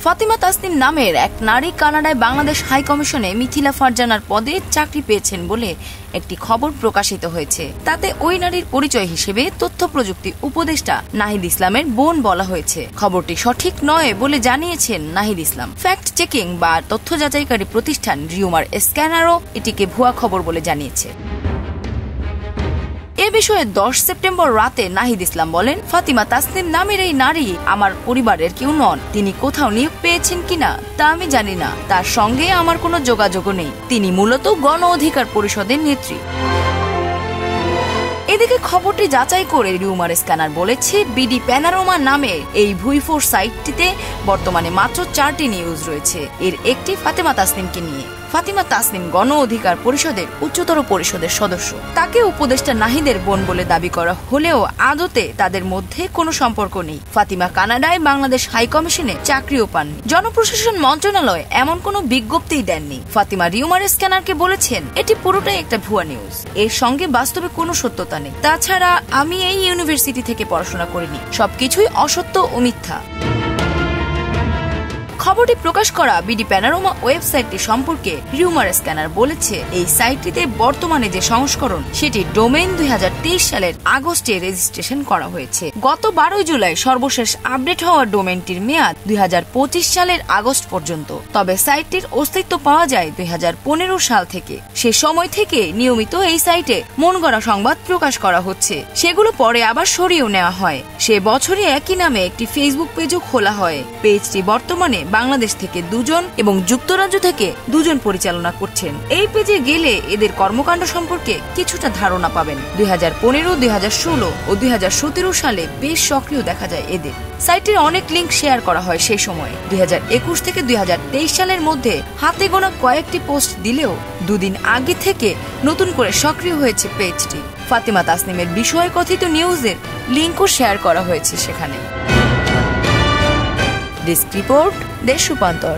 ফাতিমা তাসনিম নামের এক নারী কানাডায় বাংলাদেশ হাই কমিশনে মিথিলা ফারজানার পদে চাকরি পেয়েছেন বলে একটি খবর প্রকাশিত হয়েছে। তাতে ওই নারীর পরিচয় হিসেবে তথ্য প্রযুক্তি উপদেষ্টা নাহিদ ইসলামের বোন বলা হয়েছে। খবরটি সঠিক নয় বলে জানিয়েছেন নাহিদ ইসলাম। ফ্যাক্ট চেকিং বা তথ্য যাচাইকারী প্রতিষ্ঠান রিউমার স্ক্যানারও এটিকে ভুয়া খবর বলে জানিয়েছে। এ বিষয়ে 10 সেপ্টেম্বর রাতে নাহিদ ইসলাম বলেন, ফাতিমা তাসনিম নামের এই নারী আমার পরিবারের কেউ নন। তিনি কোথাও নিয়োগ পেয়েছেন কিনা তা আমি জানি না। তার সঙ্গে আমার কোনো যোগাযোগও নেই। তিনি মূলত গণ অধিকার পরিষদের নেত্রী। এদিকে খবরটি যাচাই করে রিউমার স্ক্যানার বলেছে, বিডি প্যানোরামা নামে এই ভুইফোর সাইটটিতে বর্তমানে মাত্র 4টি নিউজ রয়েছে। এর একটি ফাতিমা তাসনিমকে নিয়ে। ফাতিমা তাসনিম গণ অধিকার পরিষদের উচ্চতর পরিষদের সদস্য। তাকে উপদেষ্টা নাহিদের বোন বলে দাবি করা হলেও আদতে তাদের মধ্যে কোনো সম্পর্ক নেই। ফাতিমা কানাডায় বাংলাদেশ হাই কমিশনে চাকরিও পাননি। জনপ্রশাসন মন্ত্রণালয় এমন কোনো বিজ্ঞপ্তিই দেননি। ফাতিমা রিউমার স্ক্যানারকে বলেছেন, এটি পুরোটাই একটা ভুয়া নিউজ। এর সঙ্গে বাস্তবে কোনো সত্যতা নেই। তাছাড়া আমি এই ইউনিভার্সিটি থেকে পড়াশোনা করিনি। সবকিছুই অসত্য ও মিথ্যা। খবরটি প্রকাশ করা বিডি প্যানোরামা ওয়েবসাইটটি সম্পর্কে রিউমার স্ক্যানার বলেছে, এই সাইটটিতে বর্তমানে যে সংস্করণ সেটি ডোমেইন 2023 সালের আগস্টে রেজিস্ট্রেশন করা হয়েছে। গত 12 জুলাই সর্বশেষ আপডেট হওয়া ডোমেইনটির মেয়াদ 2025 সালের আগস্ট পর্যন্ত। তবে সাইটটির অস্তিত্ব পাওয়া যায় 2015 সাল থেকে। সে সময় থেকে নিয়মিত এই সাইটে মনগড়া সংবাদ প্রকাশ করা হচ্ছে। সেগুলো পরে আবার সরিয়েও নেওয়া হয়। সে বছরই একই নামে একটি ফেসবুক পেজও খোলা হয়। পেজটি বর্তমানে বাংলাদেশ থেকে 2 জন এবং যুক্তরাজ্য থেকে 2 জন পরিচালনা করছেন। এই পেজে গেলে এদের কর্মকাণ্ড সম্পর্কে কিছুটা ধারণা পাবেন। 2015, 2016 ও 2017 সালে বেশ সক্রিয় দেখা যায় এদের। সাইটের অনেক লিঙ্ক শেয়ার করা হয় সেই সময়ে। 2021 থেকে 2023 সালের মধ্যে হাতে গোনা কয়েকটি পোস্ট দিলেও 2 দিন আগে থেকে নতুন করে সক্রিয় হয়েছে পেজটি। ফাতিমা তাসনিমের বিষয়ে কথিত নিউজের লিঙ্কও শেয়ার করা হয়েছে সেখানে। ডেস্ক রিপোর্ট, দেশ রূপান্তর।